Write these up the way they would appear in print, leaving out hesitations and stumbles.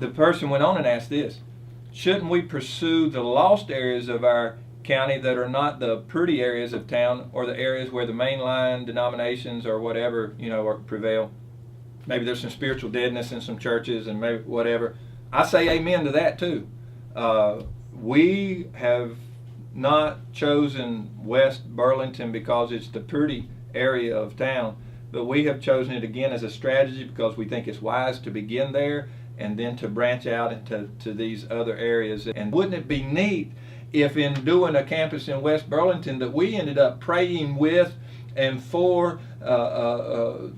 the person went on and asked this: shouldn't we pursue the lost areas of our county that are not the pretty areas of town, or the areas where the mainline denominations or whatever, prevail? Maybe there's some spiritual deadness in some churches and maybe whatever. I say amen to that too. We have not chosen West Burlington because it's the pretty area of town, but we have chosen it again as a strategy because we think it's wise to begin there and then to branch out into these other areas. And wouldn't it be neat if in doing a campus in West Burlington that we ended up praying with and for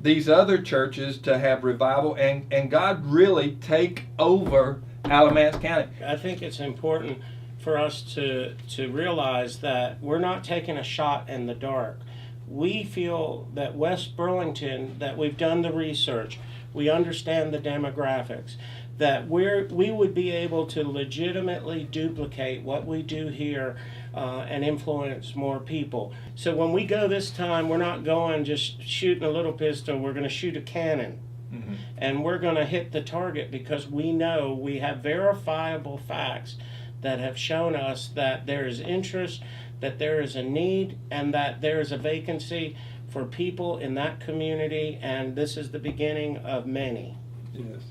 these other churches to have revival and God really take over Alamance County? I think it's important for us to realize that we're not taking a shot in the dark. We feel that West Burlington, that we've done the research, we understand the demographics, that we would be able to legitimately duplicate what we do here and influence more people. So when we go this time, we're not going just shooting a little pistol, we're going to shoot a cannon. Mm-hmm. And we're going to hit the target because we know we have verifiable facts that have shown us that there is interest, that there is a need, and that there is a vacancy for people in that community, and this is the beginning of many. Yes.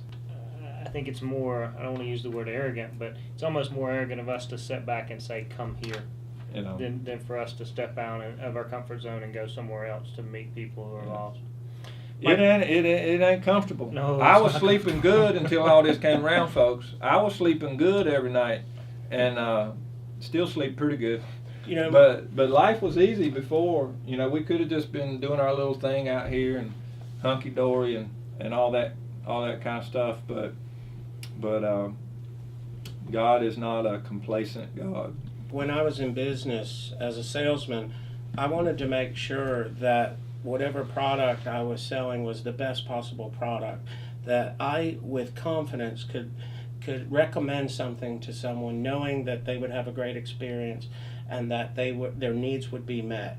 I think it's more, I don't want to use the word arrogant, but it's almost more arrogant of us to sit back and say, come here, than for us to step out of our comfort zone and go somewhere else to meet people who are lost. It ain't comfortable. No, I was sleeping good until all this came around, folks. I was sleeping good every night, and still sleep pretty good. But life was easy before. We could have just been doing our little thing out here and hunky dory and all that kind of stuff. But God is not a complacent God. When I was in business as a salesman, I wanted to make sure that whatever product I was selling was the best possible product, that I, with confidence, could recommend something to someone knowing that they would have a great experience and that their needs would be met.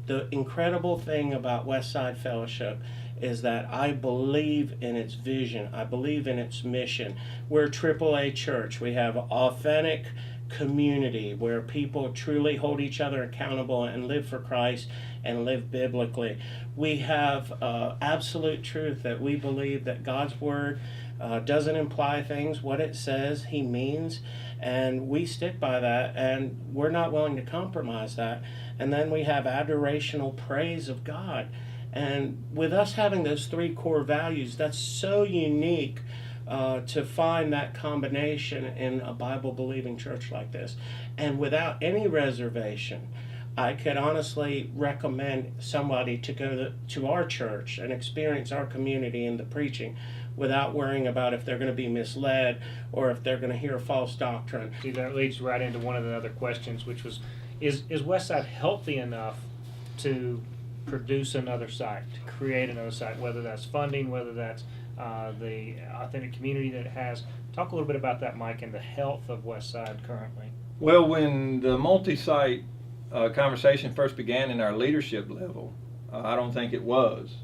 The incredible thing about Westside Fellowship is that I believe in its vision. I believe in its mission. We're a AAA church. We have authentic community where people truly hold each other accountable and live for Christ and live biblically. We have absolute truth that we believe that God's Word doesn't imply things. What it says, He means, and we stick by that, and we're not willing to compromise that. And then we have adorational praise of God. And with us having those three core values, that's so unique to find that combination in a Bible-believing church like this. And without any reservation, I could honestly recommend somebody to go to our church and experience our community in the preaching without worrying about if they're going to be misled or if they're going to hear false doctrine. See, that leads right into one of the other questions, which was, is Westside healthy enough to produce another site, to create another site, whether that's funding, whether that's the authentic community that it has? Talk a little bit about that, Mike, and the health of Westside currently. Well, when the multi-site conversation first began in our leadership level, I don't think it was.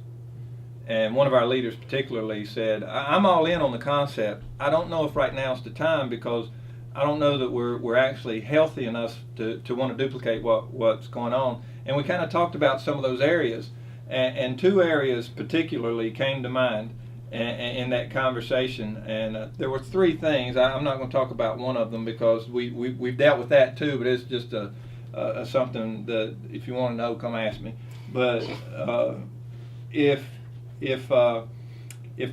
And one of our leaders particularly said, I'm all in on the concept. I don't know if right now is the time because I don't know that we're actually healthy enough to want to duplicate what's going on. And we kind of talked about some of those areas. And two areas particularly came to mind in that conversation. And there were three things. I'm not going to talk about one of them because we've dealt with that too, but it's just something that if you want to know, come ask me. But if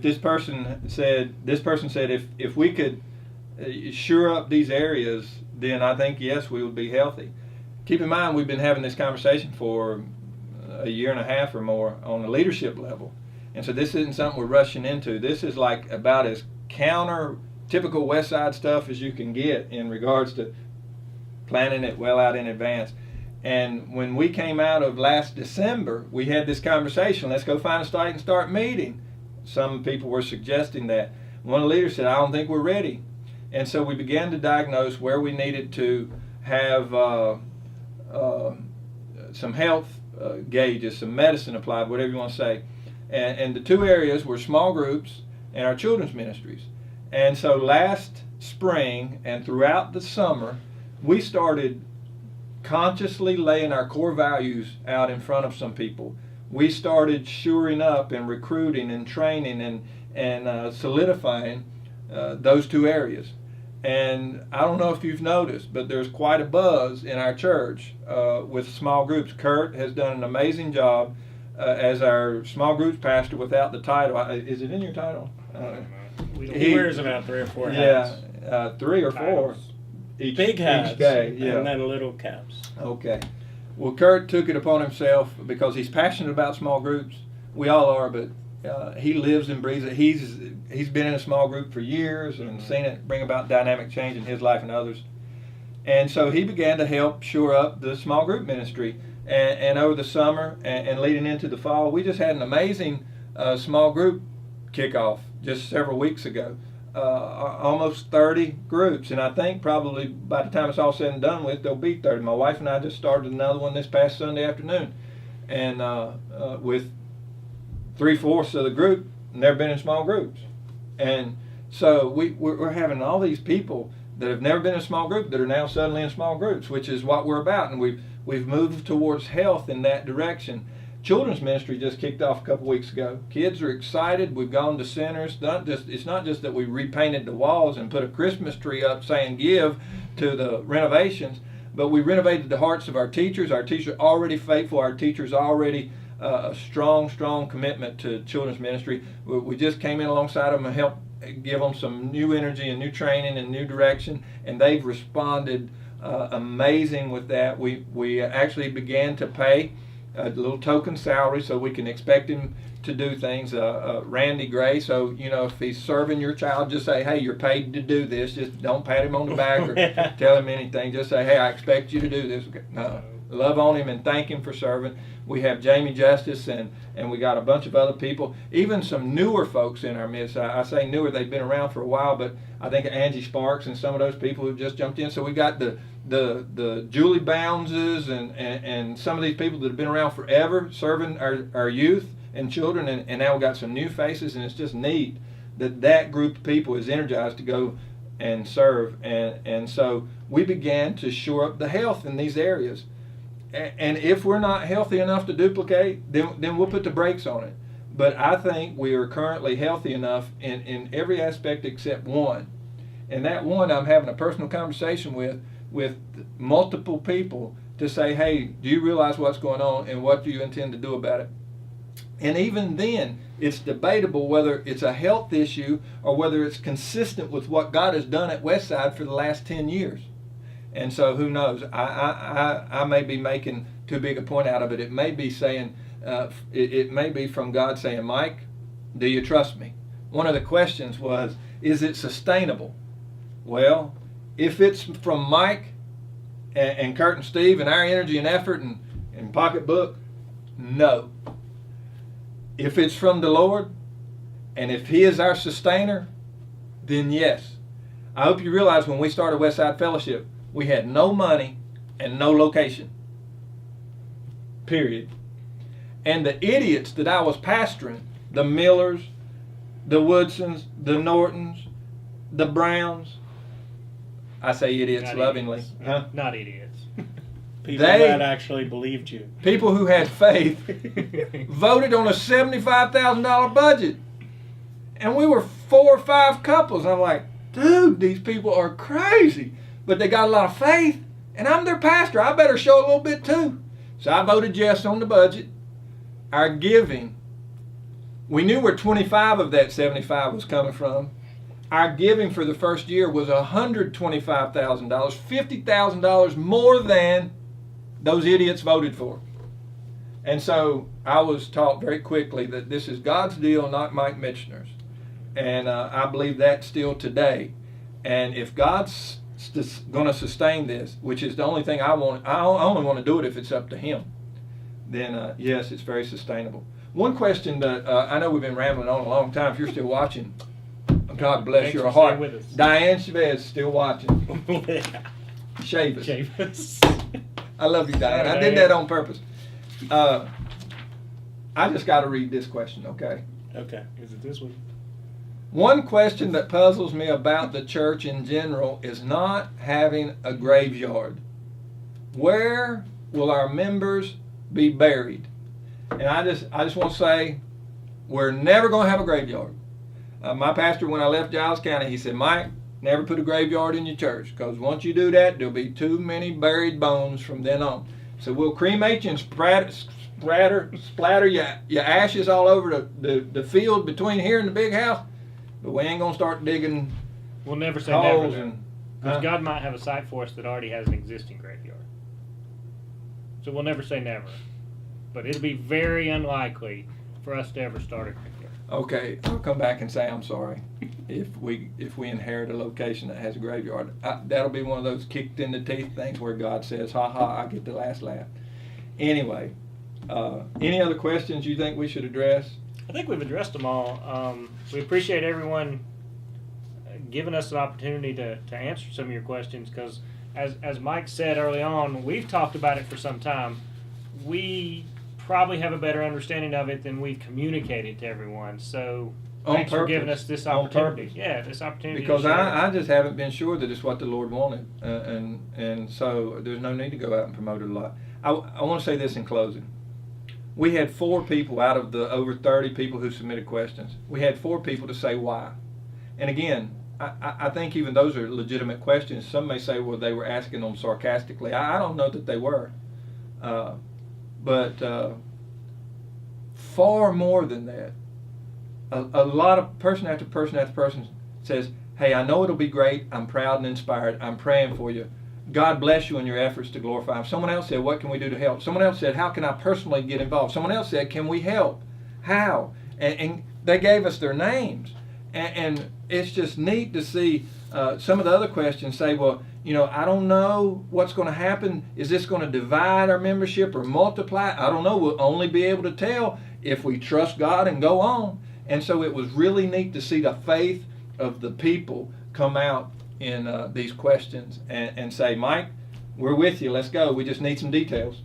this person said if we could shore up these areas, then I think yes, we would be healthy. Keep in mind we've been having this conversation for a year and a half or more on the leadership level, and so this isn't something we're rushing into. This is like about as counter typical West Side stuff as you can get in regards to planning it well out in advance. And when we came out of last December, we had this conversation, let's go find a site and start meeting. Some people were suggesting that. One of the leaders said, I don't think we're ready. And so we began to diagnose where we needed to have some health gauges, some medicine applied, whatever you want to say. And the two areas were small groups and our children's ministries. And so last spring and throughout the summer, we started consciously laying our core values out in front of some people. We started shoring up and recruiting and training and solidifying those two areas. And I don't know if you've noticed, but there's quite a buzz in our church with small groups. Kurt has done an amazing job as our small groups pastor without the title. Is it in your title? He wears about 3 or 4 hats. Yeah, 3 or 4. Big hats, each day, yeah. and then little caps. Okay. Well, Kurt took it upon himself because he's passionate about small groups. We all are, but he lives and breathes it. He's been in a small group for years and seen it bring about dynamic change in his life and others. And so he began to help shore up the small group ministry. And over the summer and leading into the fall, we just had an amazing small group kickoff just several weeks ago. Almost 30 groups, and I think probably by the time it's all said and done with, there'll be 30. My wife and I just started another one this past Sunday afternoon, and with 3/4 of the group never been in small groups. And so we're having all these people that have never been in a small group that are now suddenly in small groups, which is what we're about, and we've moved towards health in that direction. Children's ministry just kicked off a couple weeks ago. Kids are excited. We've gone to centers. It's not just that we repainted the walls and put a Christmas tree up saying give to the renovations, but we renovated the hearts of our teachers. Our teachers are already faithful. Our teachers are already a strong commitment to children's ministry. We just came in alongside them and helped give them some new energy and new training and new direction, and they've responded amazing with that. We actually began to pay a little token salary so we can expect him to do things. Randy Gray, so if he's serving your child, just say, hey, you're paid to do this. Just don't pat him on the back or tell him anything. Just say, hey, I expect you to do this. Love on him and thank him for serving. We have Jamie Justice and we got a bunch of other people, even some newer folks in our midst. I say newer, they've been around for a while, but I think Angie Sparks and some of those people who just jumped in. So we got the Julie Bounces and some of these people that have been around forever serving our youth and children, and now we've got some new faces, and it's just neat that group of people is energized to go and serve. And so we began to shore up the health in these areas. And if we're not healthy enough to duplicate, then we'll put the brakes on it. But I think we are currently healthy enough in every aspect except one. And that one I'm having a personal conversation with multiple people to say, hey, do you realize what's going on and what do you intend to do about it? And even then, it's debatable whether it's a health issue or whether it's consistent with what God has done at Westside for the last 10 years. And so who knows? I may be making too big a point out of it. It may be saying, it may be from God saying, Mike, do you trust me? One of the questions was, is it sustainable? Well, if it's from Mike and Kurt and Steve and our energy and effort and pocketbook, no. If it's from the Lord and if He is our sustainer, then yes. I hope you realize when we started Westside Fellowship, we had no money and no location. Period. And the idiots that I was pastoring, the Millers, the Woodsons, the Nortons, the Browns, I say idiots Not lovingly. Idiots. Huh? Not idiots. People that actually believed you. People who had faith voted on a $75,000 budget. And we were 4 or 5 couples. I'm like, dude, these people are crazy. But they got a lot of faith, and I'm their pastor. I better show a little bit too. So I voted yes on the budget. Our giving, we knew where 25 of that 75 was coming from. Our giving for the first year was $125,000, $50,000 more than those idiots voted for. And so I was taught very quickly that this is God's deal, not Mike Mitchner's. And I believe that still today. And if God's going to sustain this, which is the only thing I want, I only want to do it if it's up to Him, then yes, it's very sustainable. One question that I know we've been rambling on a long time. If you're still watching, God bless Thanks your for heart. staying with us. Diane Chavez still watching. Shavis. Chavis. I love you, Diane. I did that on purpose. I just got to read this question, okay? Okay. Is it this one? One question that puzzles me about the church in general is not having a graveyard. Where will our members be buried? And I just want to say, we're never going to have a graveyard. My pastor, when I left Giles County, he said, Mike, never put a graveyard in your church, because once you do that, there'll be too many buried bones from then on. So we'll cremate you and splatter your ashes all over the field between here and the big house, but we ain't going to start digging We'll never say never, holes. because God might have a site for us that already has an existing graveyard. So we'll never say never. But it'll be very unlikely for us to ever start a graveyard. Okay, I'll come back and say I'm sorry if we inherit a location that has a graveyard. That'll be one of those kicked in the teeth things where God says, ha ha, I get the last laugh. Anyway, any other questions you think we should address? I think we've addressed them all. We appreciate everyone giving us an opportunity to answer some of your questions, because as Mike said early on, we've talked about it for some time. We probably have a better understanding of it than we've communicated to everyone. So thanks for giving us this opportunity. Yeah, this opportunity. Because I just haven't been sure that it's what the Lord wanted, and so there's no need to go out and promote it a lot. I want to say this in closing. We had 4 people out of the over 30 people who submitted questions. We had 4 people to say why. And again, I think even those are legitimate questions. Some may say, well, they were asking them sarcastically. I don't know that they were. But far more than that, a lot of person after person after person says, hey, I know it'll be great. I'm proud and inspired. I'm praying for you. God bless you in your efforts to glorify Him. Someone else said, what can we do to help? Someone else said, how can I personally get involved? Someone else said, can we help? How? And they gave us their names. And it's just neat to see some of the other questions say, well, I don't know what's going to happen. Is this going to divide our membership or multiply? I don't know. We'll only be able to tell if we trust God and go on. And so it was really neat to see the faith of the people come out in these questions and say, Mike, we're with you. Let's go. We just need some details.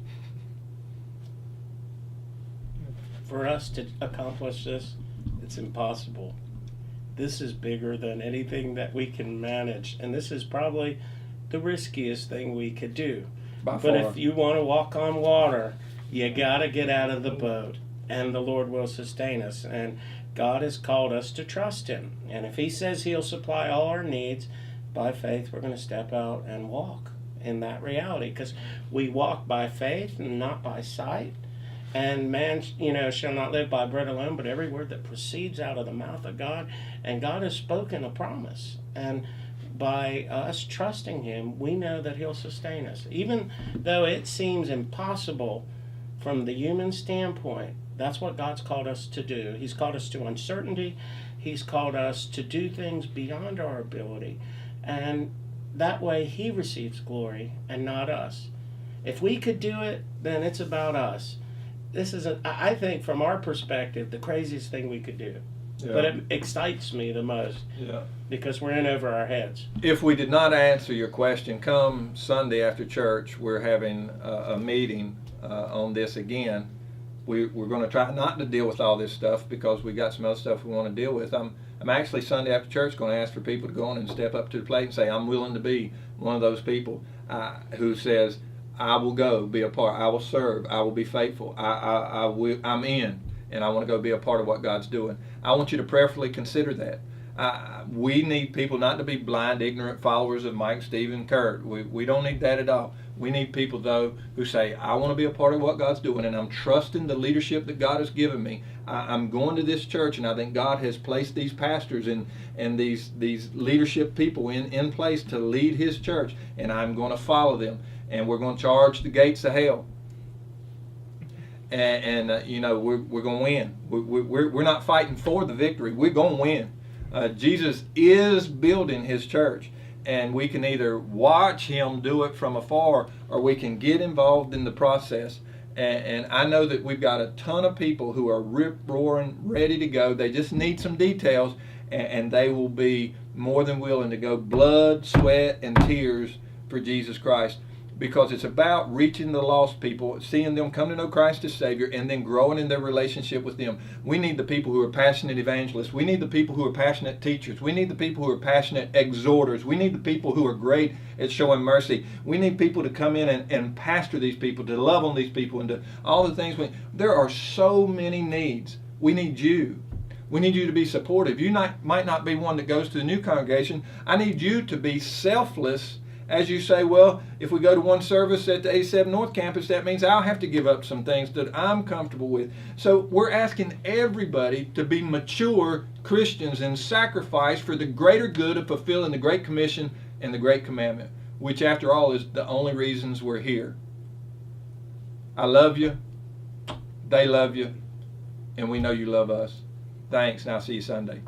For us to accomplish this, it's impossible. This is bigger than anything that we can manage, and this is probably the riskiest thing we could do. By but far. if you want to walk on water, you got to get out of the boat, and the Lord will sustain us. And God has called us to trust Him. And if He says He'll supply all our needs, by faith we're going to step out and walk in that reality, because we walk by faith and not by sight. And man, shall not live by bread alone, but every word that proceeds out of the mouth of God. And God has spoken a promise. And by us trusting Him, we know that He'll sustain us. Even though it seems impossible from the human standpoint, that's what God's called us to do. He's called us to uncertainty. He's called us to do things beyond our ability. And that way He receives glory and not us. If we could do it, then it's about us. This is, I think, from our perspective, the craziest thing we could do. Yeah. But it excites me the most. Yeah. Because we're in over our heads. If we did not answer your question, come Sunday after church, we're having a meeting on this again. We're going to try not to deal with all this stuff because we got some other stuff we want to deal with. I'm actually Sunday after church going to ask for people to go on and step up to the plate and say, I'm willing to be one of those people who says, I will go be a part. I will serve. I will be faithful. I'm in, and I want to go be a part of what God's doing. I want you to prayerfully consider that. We need people not to be blind, ignorant followers of Mike, Stephen, Kurt. We don't need that at all. We need people, though, who say, I want to be a part of what God's doing, and I'm trusting the leadership that God has given me. I'm going to this church, and I think God has placed these pastors and these leadership people in place to lead His church, and I'm going to follow them. And we're going to charge the gates of hell. And we're going to win. We're not fighting for the victory. We're going to win. Jesus is building His church. And we can either watch Him do it from afar, or we can get involved in the process. And I know that we've got a ton of people who are rip-roaring, ready to go. They just need some details, and they will be more than willing to go blood, sweat, and tears for Jesus Christ. because it's about reaching the lost people, seeing them come to know Christ as Savior, and then growing in their relationship with them. We need the people who are passionate evangelists. We need the people who are passionate teachers. We need the people who are passionate exhorters. We need the people who are great at showing mercy. We need people to come in and pastor these people, to love on these people, and to all the things. There are so many needs. We need you. We need you to be supportive. You might not be one that goes to the new congregation. I need you to be selfless. As you say, well, if we go to one service at the 87 North Campus, that means I'll have to give up some things that I'm comfortable with. So we're asking everybody to be mature Christians and sacrifice for the greater good of fulfilling the Great Commission and the Great Commandment, which after all is the only reasons we're here. I love you. They love you. And we know you love us. Thanks, and I'll see you Sunday.